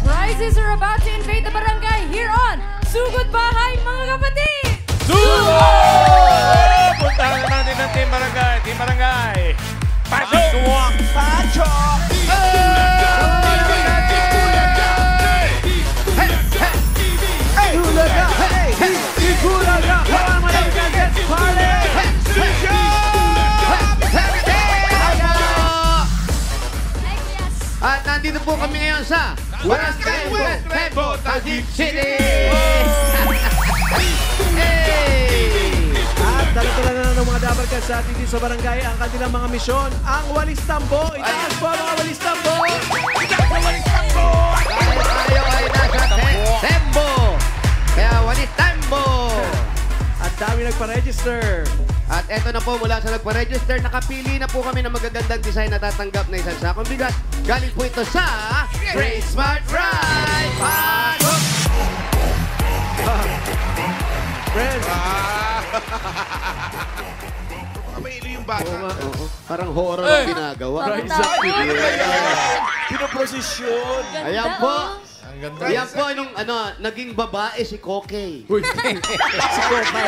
Prizes are about to invade the barangay here on Sugod Bahay, mga kapatid! Sugod! Puntahan na natin ng Team Barangay. Team Barangay. Pasok! Pasok! At nandito po kami ngayon sa Barangay West Rembo, Taguig City! At dala-dala na ng mga dabarkad sa atin dito sa barangay ang kanilang mga misyon. Ang Walis Tambo. Itaas po mga Walis Tambo! Itaas ang Walis Tambo! Tayo ay nasa Tembo! Kaya Walis Tambo! At dami nagpa-register. At eto na po, mula sa nagpa-register, nakapili na po kami ng magagandang design na tatanggap na isang sakong bigas. Galing po ito sa Great Smart Ride! Pasok! Friends! Mailo yung bata. Parang horror ang ginagawa. Rise up! Pinoprosesyon. Ayan po. Ang ganda. Ayan po, nung naging babae si Kokey. Si Kokay.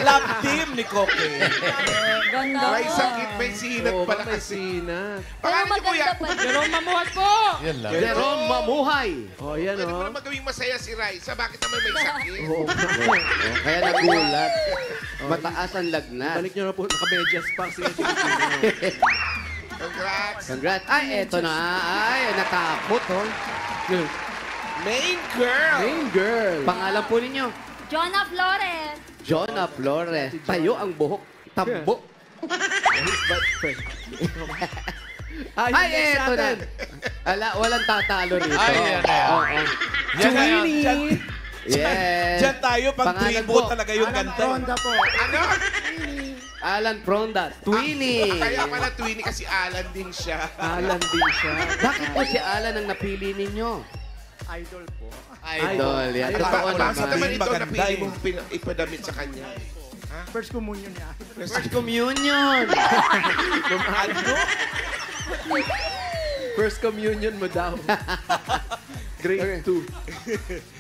Love team ni Koke. Ganda May po. sakit, may sinat Oo, pala may kasi. sina. Pero Pangalan niyo, kuya? maganda pa. Jerome Mamuhat po! Yan lang. Jerome Mamuhay. Oh, yan Pwede mo oh. na magawing masaya si Raisa. Bakit naman may sakit? Oo. Kaya nagulat. Mataas ang lagnat. Balik nyo na po, nakamedyas pa. Sige, Congrats. Congrats. Ay, eto na. Ay, natakot, oh. Main girl. Main girl. Pangalan po ninyo? Jonah Flores! Jonah Flores. Tayo ang buhok. Tambo. Ay, eto na. Walang tatalo rito. Ay, yan na yan. Oo. Yan na yan. Twinnie. Yes. Diyan tayo pag Pangalan tribo po. talaga yung ganda. po. Ano? Alan Fronda. Twinnie. Kaya pala Twinnie kasi Alan din siya. Alan din siya. Bakit po si Alan ang napili ninyo? Idol po. Idol. Yan. Idol. Totoo Bakit naman naman. ito Maganda napili eh. mong ipadamit sa kanya? First communion niya. First communion. Ano? First communion mo daw. Grade 2.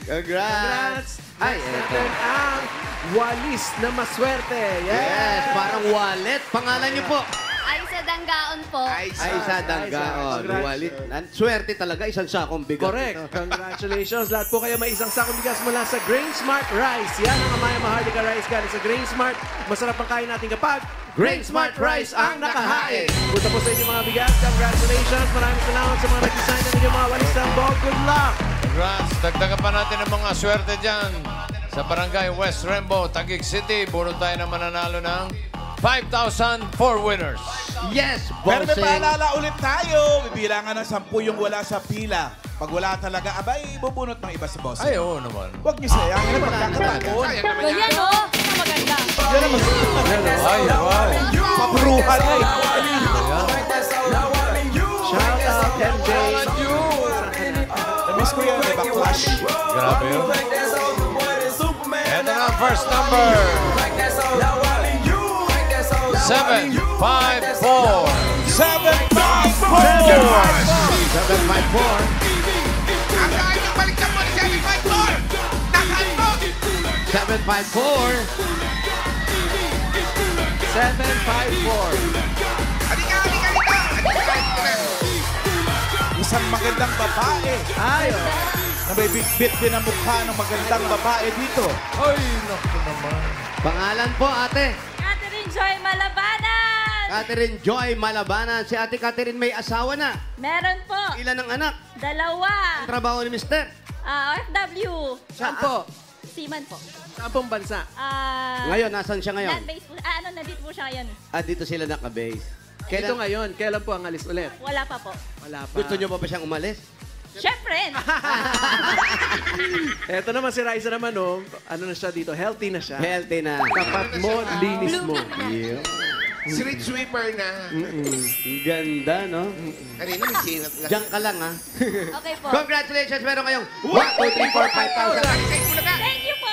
Congrats. Ay, eto. Natin ang Walis na maswerte. Yes, parang wallet. Pangalan niyo po? Aisa Danggaon po. Ay, sa Dangga. Oh, Congrats. wallet. Swerte talaga, isang sakong bigat. Correct. Congratulations. Lahat po kayo may isang sakong bigas mula sa Grain Smart Rice. Yan ang Amaya Maharlika Rice galing sa Grain Smart. Masarap ang kain natin kapag Grain Smart Rice ang nakahain. Punta po sa inyo mga bigas. Congratulations. Maraming salamat sa mga nag-design na ninyo mga Walis Tambo. Good luck. Congrats. Dagdagan pa natin ang mga swerte dyan. Sa Barangay West Rembo, Taguig City, puro tayo na mananalo ng 5,000 for winners. Yes, Pero may bossing. paalala ulit tayo. Bibilangan ng 10 yung wala sa pila. Pag wala talaga, abay, bubunot ng iba sa boss. Ay, oo naman. Huwag niyo sayangin ang pagkakataon. Sayang naman yan. Ganyan, oh! Ito maganda. Yan ang Ay, wow. mapruhan eh. Shout out, MJ. Namiss ko yan, may backlash. Grabe yun. Ito na ang first number. 754. 754. 754. Ang dahil yung balikan mo ni 754! Nakaan mo! 754. 754. Halika, halika, halika! Halika na. Isang magandang babae. Ay, oh. Na may bit-bit din ang mukha ng magandang babae dito. Ay, naku naman. Pangalan po, ate. Catherine Joy Malabanan! Catherine Joy Malabanan. Si ate Catherine may asawa na. Meron po. Ilan ang anak? Dalawa. Ang trabaho ni mister? OFW. Saan po? Seaman po. Saan pong bansa? Ngayon, nasan siya ngayon? Land-based po. Nandito po siya ngayon. Dito sila nakabase. Ito ngayon, kailan po ang alis ulit? Wala pa po. Wala pa. Gusto niyo pa ba siyang umalis? Siyempre. Eto naman si Raisa naman, oh. Ano na siya dito? Healthy na siya. Healthy na. Tapat mo, linis mo. Yeah. Street sweeper na. Ang ganda, no? Kanina may sinat lang. Diyan ka lang, ha? Okay po. Congratulations! Meron kayong 1, 2, 3, 4, 5,000. Kay Bulaga. Thank you po.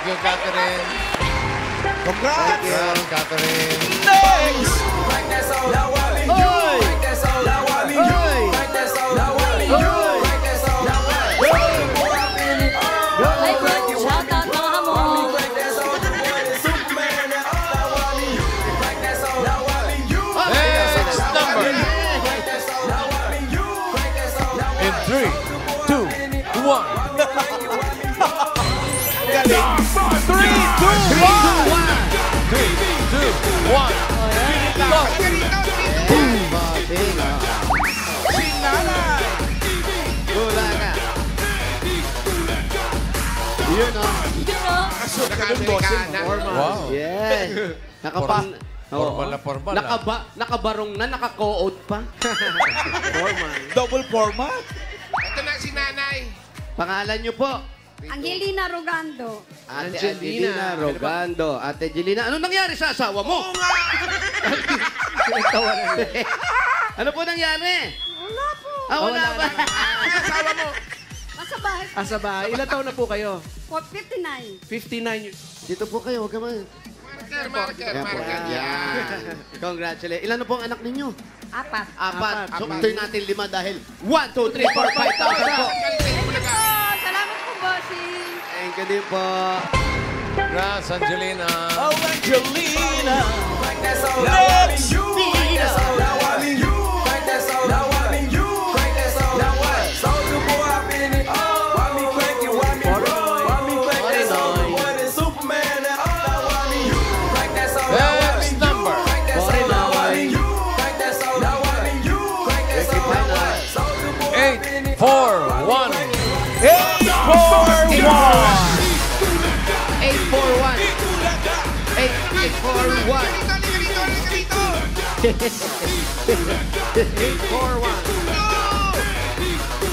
Thank you, Catherine. Congrats! Catherine. Next! Hoy! Hoy! Ay, good. Shout out mga hamon. Next number. In 3, 2, 1. Galing! 3, 2, 1! 3, 2, 1. Go! Si Nanay! Wala ka. Yun, oh. Naka-Amerikana. Wow. Yes. Formal na formal. Nakabarong na, naka-co-out pa. Foreman. Double format? Ito na si Nanay. Pangalan niyo po? Angelina Rogando. Ate Angelina. Angelina Rogando. Ate Angelina, ano nangyari sa asawa mo? Ano po nangyari? Wala po. Wala ba? Asawa mo. Nasa bahay. Asa ba? Ilan taon na po kayo? 59. 59 years. Dito po kayo, huwag ka man. Marker. Yan. Congratulations. Ilan na po ang anak ninyo? 4. Apat. So, tuloy natin 5 dahil 1, 2, 3, 4, 5,000 po. Salamat po, bossing. Thank you din po. Congrats, Angelina. Oh, Angelina! Next! Next number. 8, 4, 1. 8, 4, 1! 841. 841. Dito.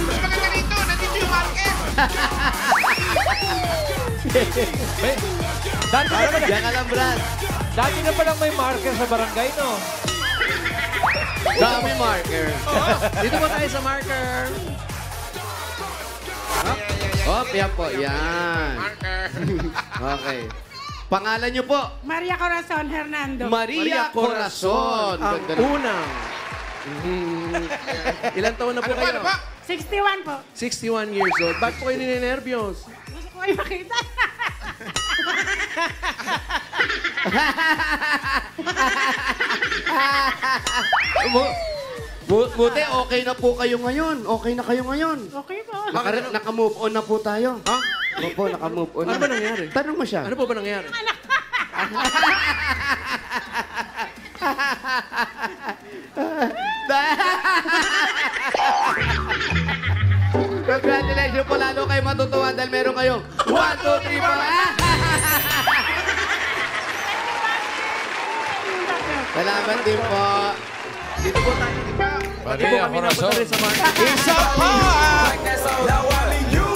Mas maganda dito. Nandito yung marker. Diyan ka lang, Brad. Dati na palang may marker sa barangay, no? Dami marker. Dito po tayo sa marker. Oh, yan po. Yan. Marker. Okay. Pangalan niyo po? Maria Corazon Hernando. Maria Corazon. Ang Ganda na. unang. Ilan taon na po kayo? Ano ba? 61 po. 61 years old. Bakit po kayo ninenervyos? Gusto ko kayo makita. Buti, okay na po kayo ngayon. Okay na kayo ngayon. Okay po. Naka-move on na po tayo. Ha? Opo, naka-move on Ano ba nangyari? Tanong mo siya. Ano po ba nangyari? Congratulations po, lalo kayo matutuwa dahil meron kayong 1, 2, 3, 4. Salamat din po. Dito po tayo. Pati po Maria kami Corazon. napunta rin sa marker. Isa pa!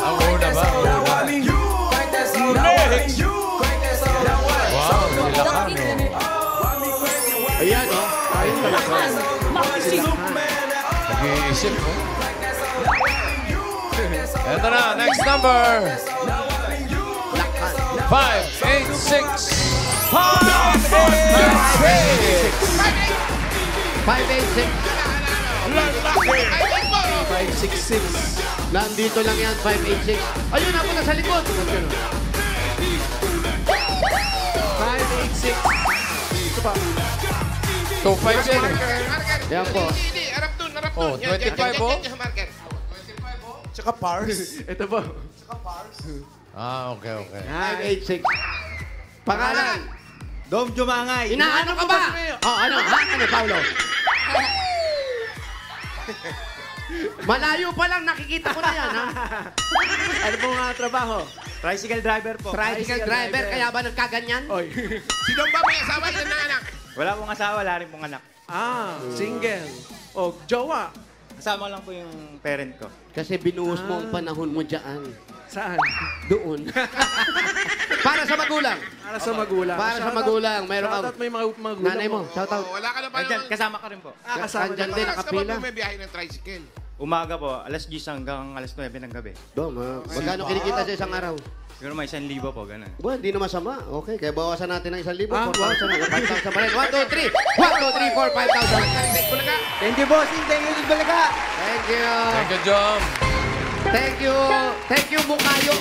Ang una ba? Ang una. Next! Wow, sila ka, no? Ayan, oh. Ayun talaga. Nag-iisip, no? Ito na, next number. 586. 586. 566. Nandito lang yan, 586. Ayun, ako na sa likod. 586. Ito pa. 2.5 yan, eh. Yan po. Hindi. Harap dun. Oh, 25 po? Yan, marker. Tsaka Pars. Ito po. Ah, okay. 586. Pangalan? Dom Jumangay. Inaano ka ba? Oh, ano? Ha? Ano, Paulo? Malayo pa lang, nakikita ko na yan, ha? Ano po nga trabaho? Tricycle driver po. Tricycle driver, kaya ba nagkaganyan? Oy. Sino ba may asawa? Ilan na anak? Wala pong asawa, wala rin pong anak. Single. O, jowa. Kasama lang po yung parent ko. Kasi binuhos mo ang panahon mo dyan. Saan? Doon. Para sa magulang. Para sa magulang. Para sa magulang. Meron kang... Shoutout may mga magulang Nanay mo, shout out. Wala ka na pa Andyan, kasama ka rin po. Kasama Andyan ka din, pa. Oras ka nakapila. ba bumibiyahe ng tricycle? Umaga po, alas 10 hanggang alas 9 ng gabi. Dom, ha? Magkano kinikita sa isang araw? Siguro may 1,000 po, ganun. Well, hindi na masama. Okay, kaya bawasan natin ng 1,000. Ah, 4,000 na. 5,000 pa rin. 1, 2, 3. 1, 2, 3, 4, 5,000. Bulaga. Thank you, bossing. Thank you, Bulaga. Thank you. Thank you, Jom. Thank you. Thank you, Bukayo.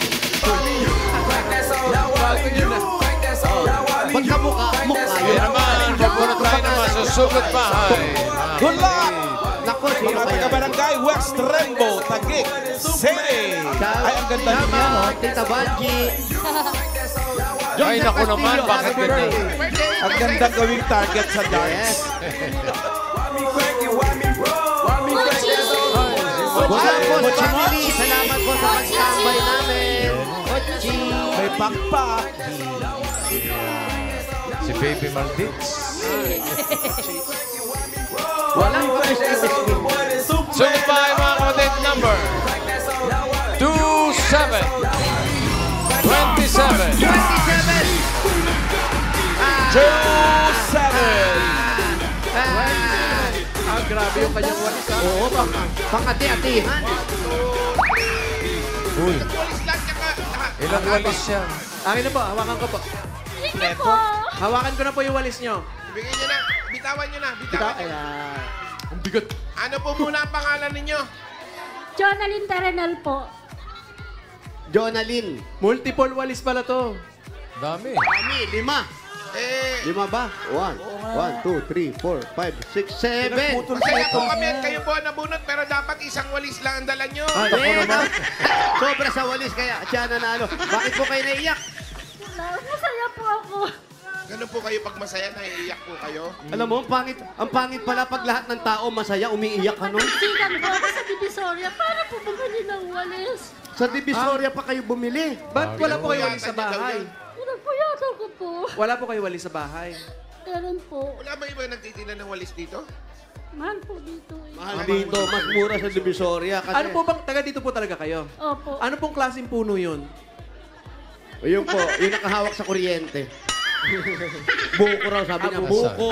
Pagkamukha, Kaya Bukayo. naman, magpunta tayo naman sa Sugod Bahay. Good luck! Naku, sino Mga kaya? taga-barangay West Rainbow, Taguig City. Ay, ang ganda niya, no? Salamat, Tita Banji. Ay, naku naman, bakit ganyan? Ang gandang gawing target sa darts. Wala po, family. Salamat po sa pag-tambay namin. Ochi. May pakpak. Si Baby Maldits. Walang pag-isip. Sugod Bahay, mga kapatid, number 27. 27. 2-7. Ah, grabe yung kanyang walis, ha? Oo, pang-ati-atihan. Uy, Walis lang tsaka. ilang walis siya? Akin na po, hawakan ko po. Hindi po. Hawakan ko na po yung walis nyo. Bigyan nyo na. Bitawan nyo na. Ito, Bitawan nyo. ayan. Ang bigat. Ano po muna ang pangalan ninyo? Jonalyn Terenal po. Jonalyn. Multiple walis pala to. Dami. Kami, 5. Eh, 5 ba? 1, 2, 3, 4, 5, 6, 7. masaya po kami at kayo po ang nabunot pero dapat isang walis lang ang dala nyo. Ah, naku naman. Sobra sa walis kaya siya nanalo. Bakit po kayo naiyak? Masaya po ako. Ganun po kayo pag masaya, naiiyak po kayo. Alam mo, ang pangit pala pag lahat ng tao masaya, umiiyak ka nun. Sigan po ako sa Divisoria para po bumili ng walis. Sa Divisoria pa kayo bumili. Ba't wala po kayo Yata walis sa niya daw bahay? yun. Pinagpuyatan ko po. Wala po kayo walis sa bahay. Meron po. Wala ba iba nagtitinda ng walis dito? Mahal po dito eh. Mahal dito, mas mura sa Divisoria. Kasi, Ano po bang, taga dito po talaga kayo? Opo. Ano pong klaseng puno yun? Ayun po, yung nakahawak sa kuryente. Buko raw, sabi niya. Buko.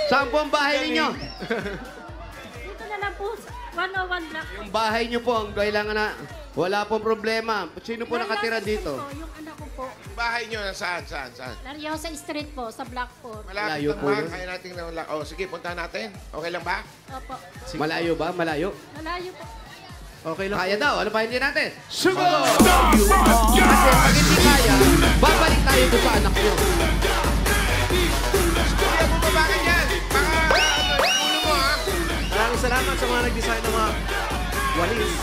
Saan po ang bahay ninyo? Dito na lang po. 101 Black. Yung bahay niyo po, ang kailangan na, wala pong problema. Sino po nakatira dito? Yung anak ko po. Yung bahay nyo, saan? Lariosa Street po, sa Blackport. Malapit Malayo lang po ba? yun. Kaya natin na wala. Oh, sige, punta natin. Okay lang ba? Opo. Malayo ba? Malayo? Malayo po. Okay lang Kaya po. daw, ano pa hindi natin? Sugo! Kasi pag hindi kaya, babalik tayo doon sa anak niyo. Kuya, bumaba ka dyan. Baka, ulo mo, ha? Maraming salamat sa mga nag-design ng mga walis.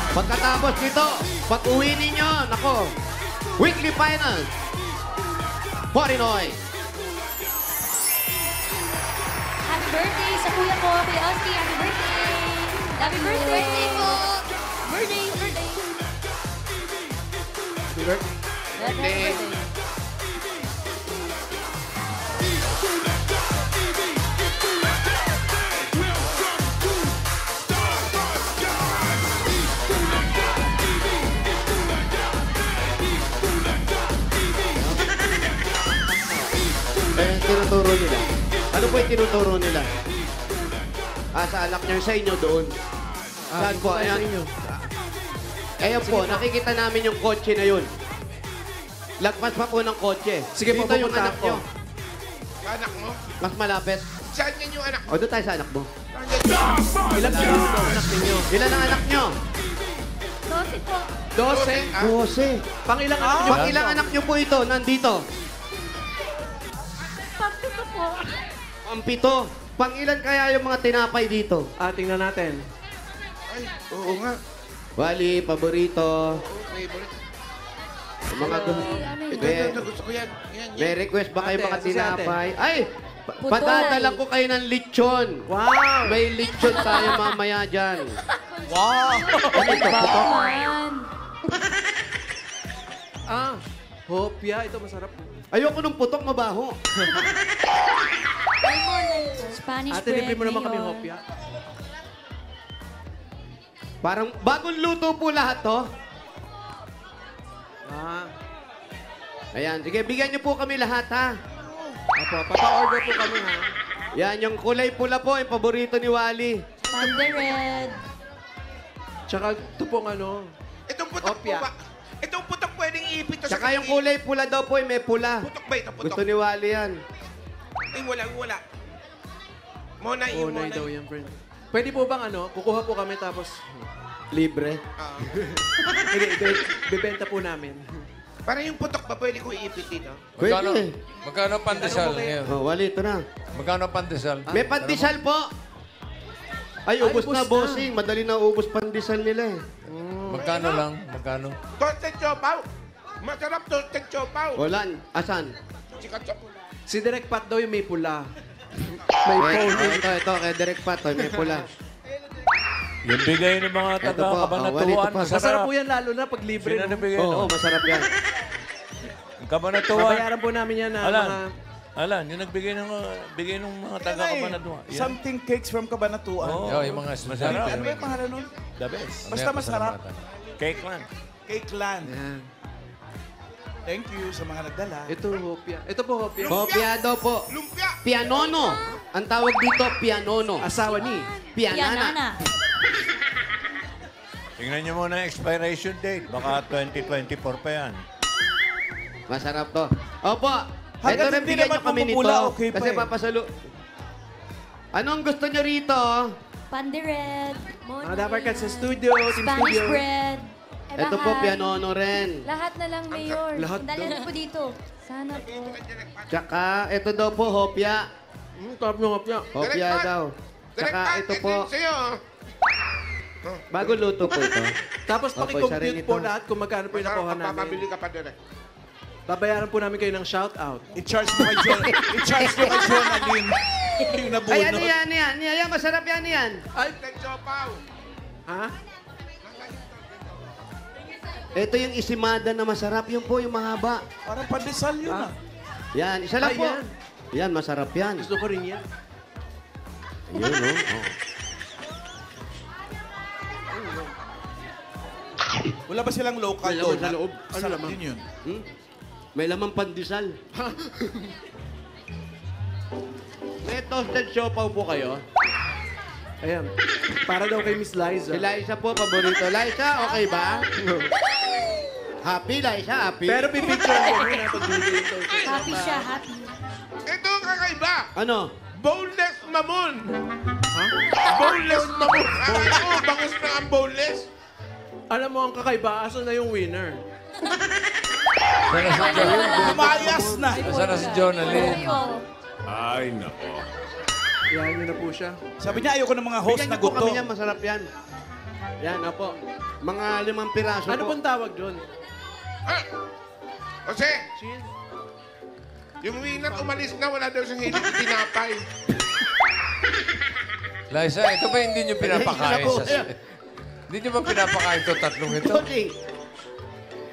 Pagkatapos nito, pag uwi ninyo, nako, weekly final. Porinoy. Happy birthday sa kuya ko, Kuya Oski. Happy birthday. Happy birthday po. Birthday. Happy birthday. Tinuturo nila. Ano po yung tinuturo nila? Sa alak niya, sa inyo doon. Saan po? Tayo sa Ayan. inyo. Ayan po, nakikita namin yung kotse na yun. Lagpas pa po ng kotse. Sige po, Dito yung pupunta anak ako. nyo. Anak mo? Mas malapit. Saan yan yung anak mo? O, doon tayo sa anak mo. Ilan po yung anak ninyo? Ilan ang anak nyo? 12 po. 12. Ah, 12. Pang ilang anak nyo? Pag ilang anak nyo po ito, nandito? Pagpito po. Ang 7. Pang ilan kaya yung mga tinapay dito? Tingnan natin. Ay, oo nga. Wali, paborito. Favorite. Yung mga Ito, gusto ko yan. Yan. May request ba kayo Ate, mga si ate. tinapay? Ay! Putol. Padadala ko kayo ng lechon. Wow! May lechon tayo mamaya dyan. Wow! Yan. Hopya. Ito masarap. Ayoko nung putok, mabaho. Spanish Ate, libre mo naman kami ngayon. hopya. Parang bagong luto po lahat to. Ayan, sige, bigyan niyo po kami lahat, ha? Apo, papa-order po kami, ha? Yan, yung kulay pula po, yung paborito ni Wally. Panda Red. Tsaka ito pong ano. Itong putok po Opya. ba? Itong putok pwedeng iipit to Tsaka yung kulay pula daw po, may pula. Putok ba ito? Gusto Putok? ni Wally yan. Ay, wala. Monay, yung Monay monay. daw yan, friend. Pwede po bang ano, kukuha po kami tapos Libre. hindi, bibenta po namin. Para yung putok ba pwede ko iipit dito? Magkano, Pwede. magkano pandesal ngayon? Oh, Wally, ito na. Magkano pandesal? May pandesal po. Ay, ubos ubos na, na. bossing. Madali na ubos pandesal nila eh. Magkano lang? Magkano? Toasted chopaw. Masarap toasted chopaw. Wala. Asan? Sikat sa pula. Si Direk Pat daw yung may pula. May phone. Ito, kay Direk Pat. Oh, may pula. Yung bigay ng mga Ito po, taga-kabanatuan, Wally, ito pa. Masarap po yan lalo na pag libre. Sino no? nabigay? Oo, masarap yan. Kabanatuan. Babayaran po namin yan na mga... Alan, yung nagbigay ng mga taga-kabanatuan. Yan. Something cakes from Kabanatuan. Oh, yung mga masarap. Ano ba yung pangalan nun? The best. Basta masarap. Cake lang. Cake Land. Yan. Thank you sa mga nagdala. Ito, Hopia. Ito po, Hopia. Hopia daw po. Lumpia. Pianono. Ang tawag dito, pianono. Asawa ni. Pianana. Tingnan niyo muna ang expiration date. Baka 2024 pa yan. Masarap to. Opo. Hanggat Ito rin hindi bigyan naman nyo kami nito. mamumula, okay pa Kasi eh. papasalo. Anong gusto nyo rito? Panda Red. Mga dapat sa studio, team Spanish studio. bread. Ito po, pianono rin. Lahat na lang, Mayor. Lahat Dali daw. na po dito. Sana po. Tsaka, ito daw po, hopya. Top ng Hopia. Hopya Direct daw. Tsaka, Direct ito ito po. Sa'yo. Bago luto po ito. Tapos Opo, isa rin paki-compute po ito. lahat kung magkano po yung Masarap nakuha pag papabili namin. ka pa direct. Babayaran po namin kayo ng shout-out. I-charge mo kay John. I-charge mo kay John Alin. Yung nabunot. Ay, ano yan? Yan, masarap yan. Ay, Toasted chopaw. ha? Ito yung isimada na masarap. Yun po, yung mahaba. Parang pandesal yun ah. Yan, isa lang Ay, po. yan. Yan, masarap yan. Gusto ko rin yan. Yun, oh. Wala ba silang local May laman donut? sa loob. Ano Sarap laman? din yun. Hmm? May lamang pandesal. May toasted siopaw po kayo. Ayan. Para daw kay Miss Liza. Si Liza po, paborito. Liza, okay ba? Happy, Liza, happy. Pero pipicture ko muna pag bibili ito. Happy siya, happy. Ito ang kakaiba. Ano? Boneless mamon. Ha? Boneless mamon. Akala ko, bangus na ang boneless. Alam mo, ang kakaiba, aso na yung winner. Sana si John. Umayas na. Sana si John Alin. Ay, nako. Yan, yun na po siya. Sabi niya, ayoko ng mga host Bigyan na niyo po guto. kami yan, masarap yan. Yan, opo. Mga 5 piraso Ano po. pong tawag doon? Ah! Jose, Cheese? yung winner umalis na, wala daw siyang hilig tinapay. Liza, ito ba hindi nyo pinapakain po. sa... Hindi nyo ba pinapakain ito tatlong ito? Joking.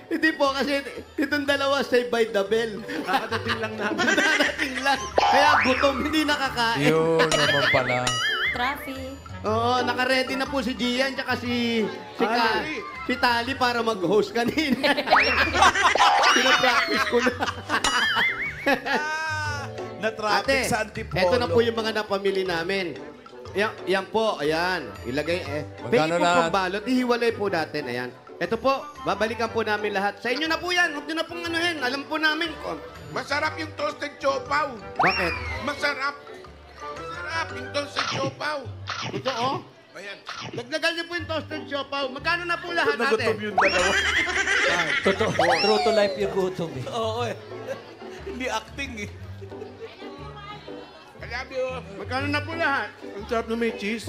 Hindi po kasi itong dalawa Saved by the Bell. Kakadating lang namin. Darating lang. Kaya gutom, hindi nakakain. Yun naman pala. Traffic. Oo, naka-ready na po si Gian tsaka si Tali para mag-host kanina. Pinapractice ko na. Na-traffic Ate, sa Antipolo. eto na po yung mga napamili namin. Yan po, ayan. Ilagay Magkano Pwede po lahat? pambalot. Ihiwalay po natin, ayan. Eto po, babalikan po namin lahat. Sa inyo na po yan. Huwag nyo na pong anuhin. Alam po namin. Masarap yung toasted chopaw. Bakit? Masarap. Masarap yung toasted chopaw. Ito, oh. Ayan. Dagdagan niyo po yung toasted siopaw. Magkano na po lahat, Nagutom ate? yung dalawa. Totoo. True to life yung gutom eh. Oo eh. Hindi acting eh. I love you. Magkano na po lahat? Ang sarap na may cheese.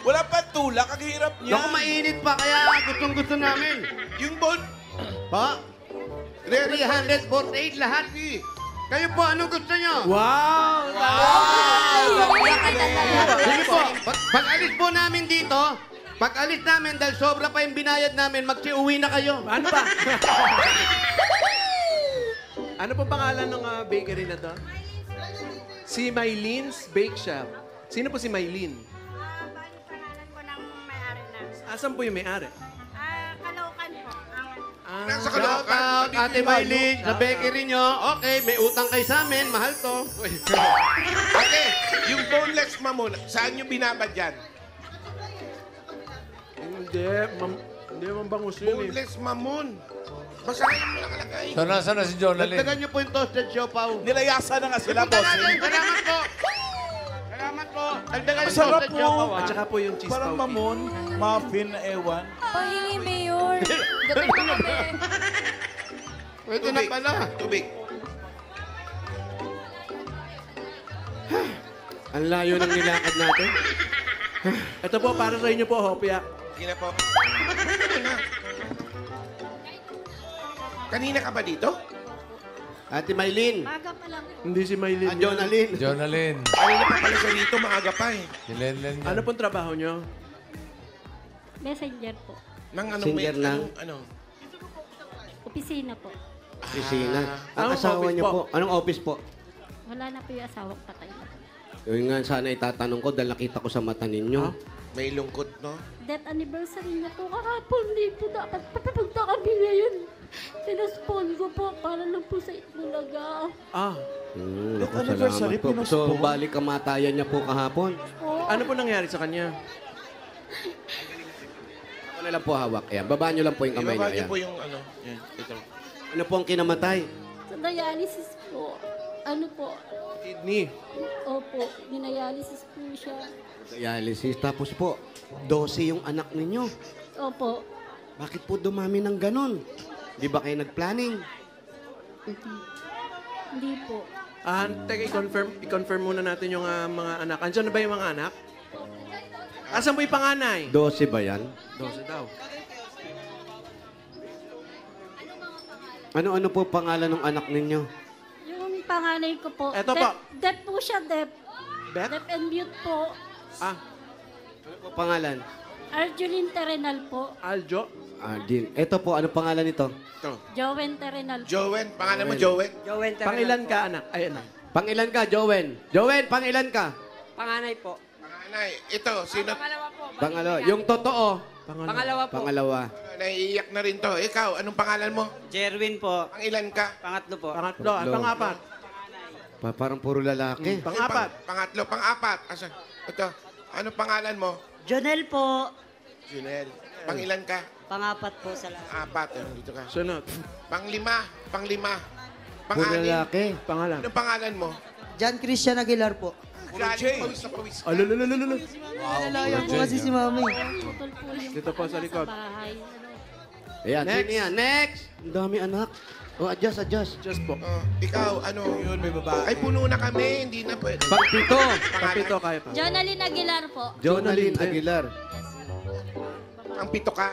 Wala pa tulak. Ang hirap niya. Naku, mainit pa. Kaya gustong-gusto namin. Yung bon. Pa? 348 lahat. Kayo po, anong gusto nyo? Wow! Sige po, pag-alis po namin dito, pag-alis namin dahil sobra pa yung binayad namin, magsi-uwi na kayo. Ano ba? Ano po pangalan ng bakery na to? Si Mylene's Bake Shop. Sino po si Mylene? Bali pangalan ko ng may-ari na. Asan po yung may-ari? Kalaukan po. Nasa Shout Caloocan. out, Ate Mylene, sa bakery nyo. Okay, may utang kayo sa amin, mahal to. Ate, yung boneless mamon, saan nyo binabad yan? Hindi mambangus yun eh. Boneless mamon. Basahin mo nakalagay. So, nasaan na si Jonalyn? Dagdagan niyo po yung toasted siopaw. Nilayasan na nga sila, Punta boss. natin. Salamat po. Salamat po. Dagdagan yung Masarap toasted siopaw. po. At saka po yung cheese Parang tauki. mamon, muffin na ewan. Pahingi, Mayor. Gabi pa kami. Pwede na pala. Tubig. Ang layo ng nilakad natin. Ito po, para sa inyo po, Hopia. Sige na po. Ano na? Kanina ka ba dito? Ate Maylin. Maga pa lang po. Hindi si Maylin. Ang Jonalyn. Jonalyn. Kanina pa pala siya dito. Maaga pa eh. Si Lenlen. Ano pong trabaho nyo? Messenger po. Nang anong Singer lang. Ano? Opisina po. Opisina. Ang Anong asawa office niyo po? po. Anong office po? Wala na po yung asawang patay na po. Yun nga sana itatanong ko dahil nakita ko sa mata ninyo. May lungkot, no? Death anniversary niya po kahapon. Hindi po dapat papapunta kami ngayon. Pinaspon ko po para lang po sa Itbulaga. Ah, Naku, anniversary, salamat po. So, balik kamatayan niya po kahapon. ano po nangyari sa kanya? Ako na lang po hawak. Ayan, babaan niyo lang po yung kamay Ibaba niyo. niyo Ayan. po yung ano. Yan, ito. Ano po ang kinamatay? Sa dialysis po. Ano po? Kidney. Opo, dinadialysis po siya. Dialysis. Tapos po, 12 yung anak ninyo. Opo. Bakit po dumami ng ganon? Di ba kayo nag-planning? Hindi po. Teka, i-confirm muna natin yung mga anak. Andiyan na ba yung mga anak? Asan mo yung panganay? 12 ba yan? 12 daw. Ano po pangalan ng anak ninyo? Yung panganay ko po. Eto po. Deaf po siya, deaf. Beth? Deaf and mute po. Ano po pangalan? Arjulin Terenal po. Aljo? Din. Ito po, ano pangalan nito? Ito. Jowen Terenal po. Jowen. Pangalan mo, Jowen? Pangilan ka, anak? Ay, anak. Pangilan ka, Jowen? Jowen, pangilan ka? Panganay. Ito, sino? Pangalawa. Yung totoo? Pangalawa. Naiiyak na rin to. Ikaw, anong pangalan mo? Jerwin po. Pangilan ka? Pangatlo po. Pangatlo. At Tatlo. pangapat? Parang puro lalaki. Pangapat? Pangatlo, pang-apat. Asan? Ito. Anong pangalan mo? Jonel po. Junel. Pangilan ka? Pangapat po sa lahat. Apat. Dito ka. Sunod. Panglima. Puro Pang-anim. lalaki. Pangalan? Anong pangalan mo? John Christian Aguilar po. Galing pawis na pawis ka. Alululululul. Nalayan po kasi si mami. Putol po yung Dito po sa likod. bahay. Ayan, Next. sino yan? Next! Ang dami anak. Oh, adjust. Just po. Ikaw, ano? Yun, may babae. Ay, puno na kami. Hindi na pwede. Pagpito. Pagpito kaya pa. Jonalyn Aguilar po. Jonalyn Aguilar. Ang pito ka.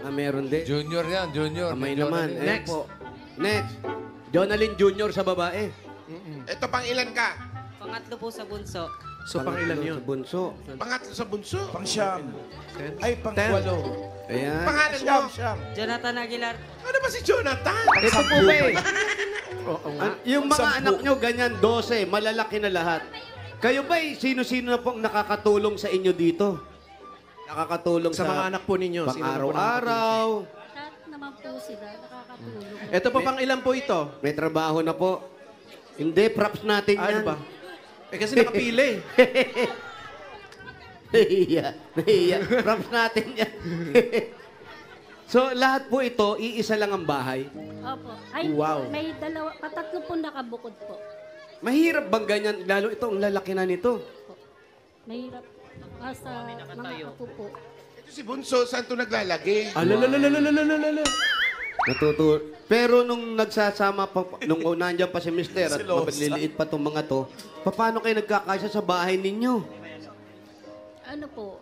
Meron din. Junior yan, junior. Kamay Jonalyn. naman. Next. Next. Jonalyn Junior sa babae. Ito, pangilan ka? Pangatlo po sa bunso. So, pangilan Pangatlo yun? sa bunso. Pangatlo sa bunso. Pang-siyam. Ten. Ay, pang-walo. Ayan. Pangalan mo? Siyam. Jonathan Aguilar. Ano ba si Jonathan? Ito po ba eh. Oo nga. Yung mga anak nyo, ganyan, 12, malalaki na lahat. Kayo ba eh, sino-sino na pong nakakatulong sa inyo dito? Nakakatulong Sa mga anak po ninyo. sino na po pang-araw-araw. Lahat naman po sila nakakatulong. Ito po pang ilan po ito? May trabaho na po. Hindi, props natin Ano yan. ba? Eh kasi nakapili. Nahiya. Props natin yan. So, lahat po ito, iisa lang ang bahay. Opo. Ay, Wow. may patatlo po nakabukod po. Mahirap bang ganyan? Lalo itong lalaki na nito. Mahirap. Basta mga apo po. Ito si Bunso. Saan ito naglalagi? Alalalalalalalala. Pero nung nagsasama pa, nung nandiyan pa si Mister at Silosa. maliliit pa itong mga to, paano kayo nagkakasya sa bahay ninyo? Ano po,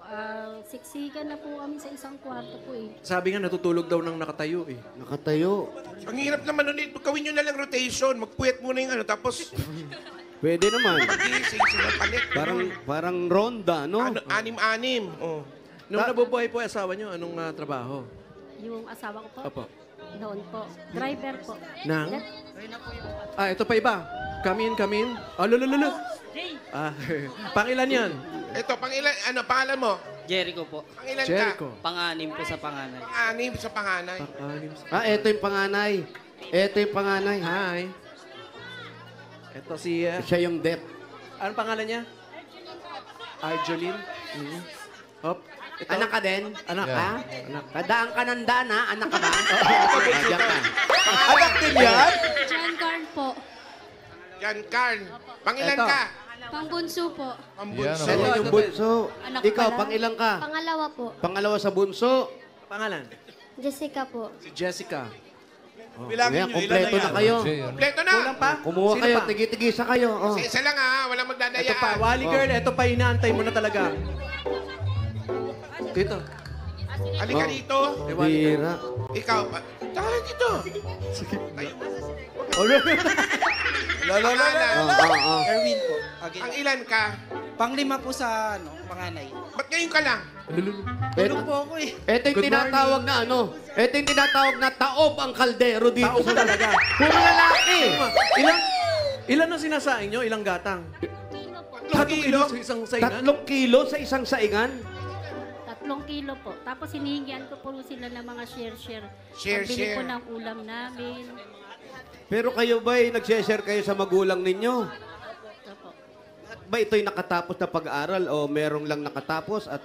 siksikan na po kami sa isang kwarto po eh. Sabi nga natutulog daw ng nakatayo eh. Nakatayo. Ang hirap naman nun. Gawin nyo na lang rotation. Magpuyat muna yung ano. Tapos, Pwede naman. magising sila palit. Parang ronda, no? Ano, anim-anim. Oh. Nung nabubuhay po yung asawa nyo, anong trabaho? Yung asawa ko po, Opo. noon po, driver po. Nang? That- Ito pa iba. Come in. Alalalalala. Pangilan yan? Ito, pangilan, ano, pangalan mo? Jericho po. Pangilan Jericho. Panganim po sa panganay. ka? Pang-anim sa panganay. Ito yung panganay. Ito yung panganay. Hi. Ito si... Siya yung death. anong pangalan niya? Arjolin. Hop. Ito. Anak ka din? Anak Yeah. ka? Anak. Kadaan ka ng daan, ha? Anak ka ba? Diyan ka. Anak din yan? John Carn po. Yan, Karn. Pangilan Eto. ka? Pangbunso po. Yan, Sino oh. yung bunso? Anak Ikaw, pala. pangilang ka? Pangalawa po. Pangalawa sa bunso. Pangalan? Jessica po. Si Jessica. Bilangin Ayan, nyo, ilan na kompleto na yan? kayo. Kompleto na. Kulang pa? Kumuha Sino kayo, pa? tigi-tigisa kayo. Oh. Isa lang ha, walang Ito pa, magdadayaan. Wally girl, ito pa inaantay mo na talaga. Dito. Halika dito. Bira. Ikaw, tara dito. Pangalan. Erwin po. Ang ilan ka? Panglima po sa panganay. Ba't ngayon ka lang? Tulog po ako eh. Ito yung tinatawag na ano? Ito yung tinatawag na taob ang kaldero dito. Taob sa talaga. Puro lalaki. Ilan ang sinasaing nyo? Ilang gatang? 3 kilo? Sa isang saingan? 3 kilo sa isang saingan? 3 kilo po. Tapos hinihingian ko po sila ng mga share-share. Share, Pagbili share. po ng ulam namin. Pero kayo ba'y nag-share kayo sa magulang ninyo? Ito po. Ba ito'y nakatapos na pag-aaral o merong lang nakatapos at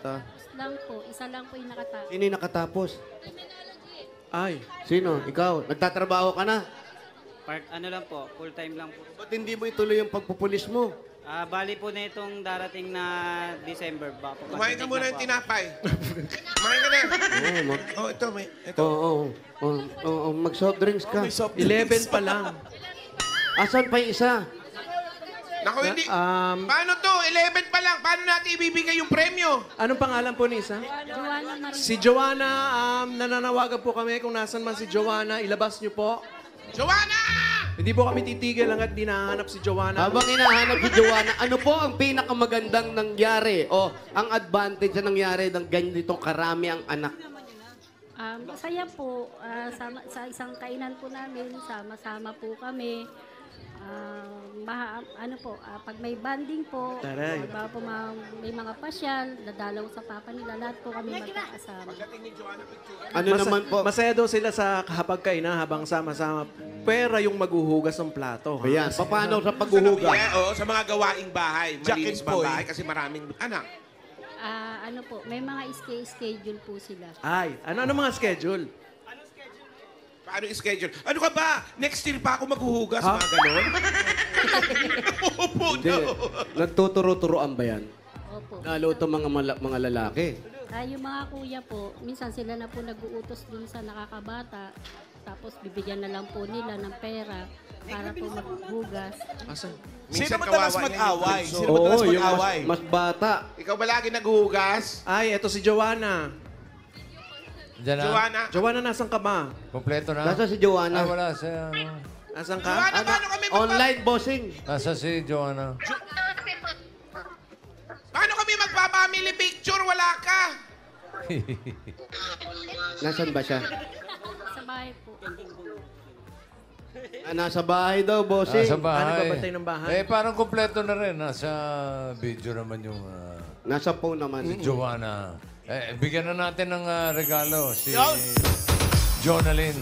Isa lang po yung nakatapos. sino yung nakatapos? Ay. Sino? Ikaw? Nagtatrabaho ka na? Ano lang po, full time lang po. Ba't hindi mo ituloy yung pagpupulis mo? Bali po na itong darating na December. Baka po Kumain ka muna na ng po ako. tinapay. Kumain ka na. Oo, Oh, ito, may. Ito. mag-soft drinks ka. 11 pa lang. Asan pa yung isa? Naku, hindi. Paano to? 11 pa lang. Paano natin ibibigay yung premyo? Anong pangalan po ni isa? Joanna Marie. Si Joanna, nananawagan po kami kung nasan man si Joanna, ilabas niyo po. Joanna! Hindi po kami titigil hanggat di nahanap si Joanna. Habang hinahanap si Joanna, ano po ang pinakamagandang nangyari o ang advantage na nangyari ng ganitong karami ang anak? Masaya po. Sa isang kainan po namin, sama-sama po kami. Pag may banding po, Taray. may mga pasyal, dadalaw sa papa nila, lahat po kami magkakasama. Ano naman po? Masaya daw sila sa hapagkainan habang sama-sama. Pera yung maghuhugas ng plato. Ha? Ayan, paano sa paghuhugas? Oo, sa mga gawaing bahay. Jack Malinis and ba ang Poy. bahay kasi maraming anak. May mga schedule po sila. Ay, ano mga schedule? Paano yung schedule? Ano ka ba? Next year pa ako maghuhugas, Ha? mga ganon? Opo, Hindi. no. Nagtuturo-turoan ba yan? Opo. Lalo ito mga lalaki. Yung mga kuya po, minsan sila na po nag-uutos dun sa nakakabata. Tapos bibigyan na lang po nila ng pera para po maghugas. Asan? Sino Minsan madalas kawawa mag-away? yan. Sino madalas yung mag-away? mas bata. Ikaw ba lagi naghuhugas? Ay, eto si Joanna. Diyan na. Joanna? Joanna, nasan ka ba? Kompleto na. Nasa si Joanna? Wala si, ano. Nasan ka? Joanna, paano kami Online bossing. Nasa si Joanna. Paano kami magpa-family picture? Wala ka. Nasaan ba siya? Sa bahay po. Nasa bahay daw, bossing. Nasa bahay. Ano babantay ng bahay? Parang kompleto na rin. Nasa video naman yung Nasa phone naman. si Joanna. Bigyan na natin ng regalo si Jonalyn.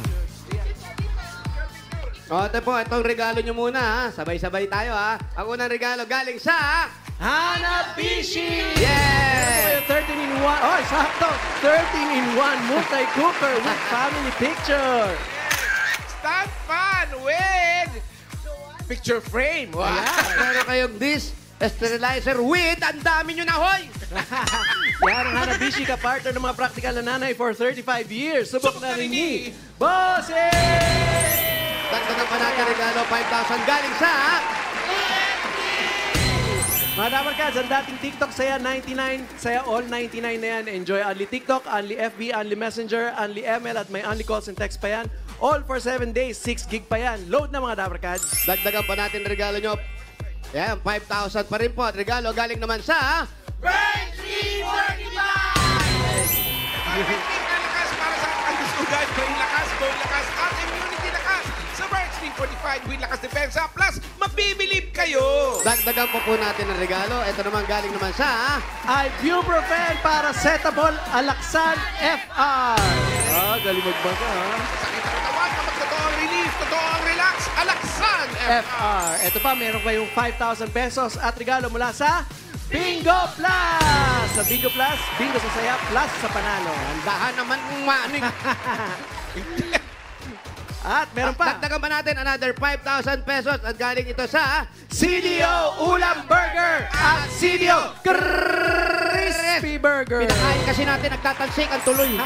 O, ito po, itong regalo nyo muna, ha? Sabay-sabay tayo, ha? Ang unang regalo galing sa... Hanabishi! Yeah! 13-in-1. Oh, sakto! 13-in-1 multi-cooker with family picture. Stand fan with picture frame. Wow. Meron kayong dish sterilizer with, ang dami nyo na, hoy! Yan ang Hanabishi ka partner ng mga practical na nanay for 35 years. Subok na rin ni Bossing! Dagdagan pa natin regalo, 5,000 galing sa... Mga Dabarkads, ang dating TikTok saya 99, saya all 99 na yan. Enjoy only TikTok, only FB, only Messenger, only ML at may only calls and text pa yan. All for 7 days, 6 gig pa yan. Load na mga Dabarkads. Dagdagan pa natin regalo nyo. Yan, 5,000 pa rin po. At regalo galing naman sa... Lakas para sa kalusugan. Going lakas, at immunity lakas. Sa Birch 45 with lakas depensa. Plus, mabibilib kayo. Dagdagan pa po natin ang regalo. Ito naman galing naman sa... Ibuprofen Paracetamol Alaxan FR. Galing magbasa ha. Sakit ang katawan kapag totoo ang relief, totoo ang relax. Alaksan FR. FR. Ito pa, meron kayong 5,000 pesos at regalo mula sa Bingo Plus! Sa Bingo Plus, bingo sa saya, plus sa panalo. Handahan naman kung maano. At meron pa. Dagdagan pa natin another 5,000 pesos at galing ito sa CDO Ulam Burger at CDO Crispy Burger. Pinakain kasi natin, nagtatansik ang tuloy.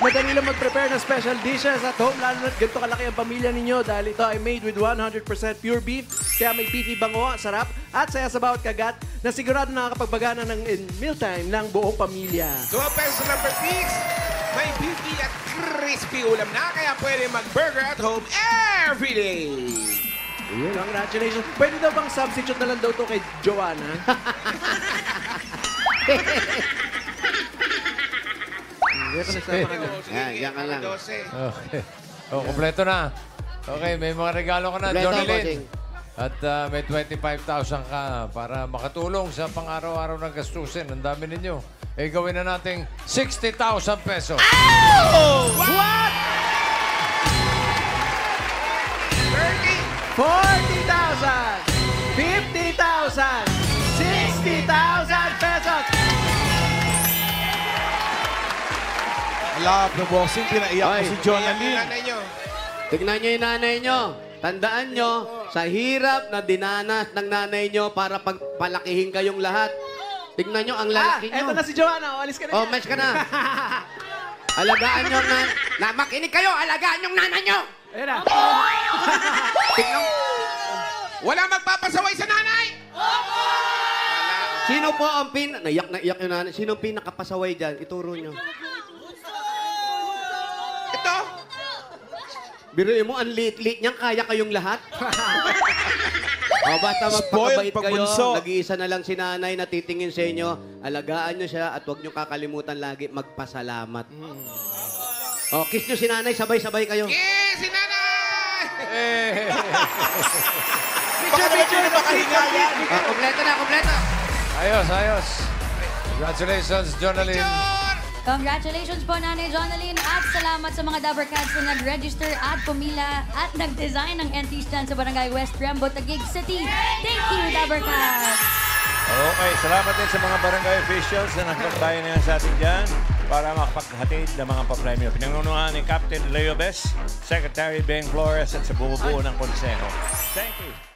Madali lang mag-prepare ng special dishes at home, lalo na ganito kalaki ang pamilya ninyo dahil ito ay made with 100% pure beef, kaya may beefy bango, sarap at saya sa bawat kagat na sigurado nakakapagbagana ng mealtime ng buong pamilya. 12 pesos lang per piece. May beefy at crispy ulam na, kaya pwede mag-burger at home every day. Congratulations. Pwede daw bang substitute na lang daw to kay Joanna? Yan ka lang. Okay. Oh, kompleto na. Okay, may mga regalo ka na, Kompleto, Johnny bossing. Lynn. At may 25,000 ka para makatulong sa pang-araw-araw ng gastusin. Ang dami ninyo. Eh, gawin na nating 60,000 pesos. What? 40,000! 50,000! 60,000 pesos! Love the boxing. Pinaiyak ko si Jonalyn. Tignan nyo yung nanay nyo. Tandaan nyo, sa hirap na dinanas ng nanay nyo para pagpalakihin kayong lahat. Tignan nyo ang lalaki nyo. Eto na si Joanna. Alis ka na. Oh, match ka na. Alagaan nyo na makinig kayo, alagaan yung nanay nyo. Ayan na. Tignan. Wala magpapasaway sa nanay! Sino po ang naiyak na iyak yung nanay. Sino ang pinakapasaway dyan? Ituro nyo. Ito! Biruin mo, ang liit-liit niyang kaya kayong lahat. O, basta magpakabait Spoiled pag kayo. bunso. Nag-iisa na lang si nanay na titingin sa inyo. Alagaan nyo siya at huwag nyo kakalimutan lagi magpasalamat. O, kiss nyo si nanay, sabay-sabay kayo. Yes! Si nanay! Baka may pinapakahinga yan. Kompleto na, kompleto. Ayos, ayos. Congratulations, Jonalyn. Congratulations po, Nanay Jonalyn, at salamat sa mga Dabber Cats na nag-register at pumila at nag-design ng entry stand sa Barangay West Rembo, Taguig City. Thank you, Dabber Cats! Okay, salamat din sa mga barangay officials na nagpagbayan na sa atin dyan para makapaghatid ng mga papremyo. Pinangunuhan ni Captain Leo Bes, Secretary Beng Flores at sa buo-buo ng konseho. Thank you.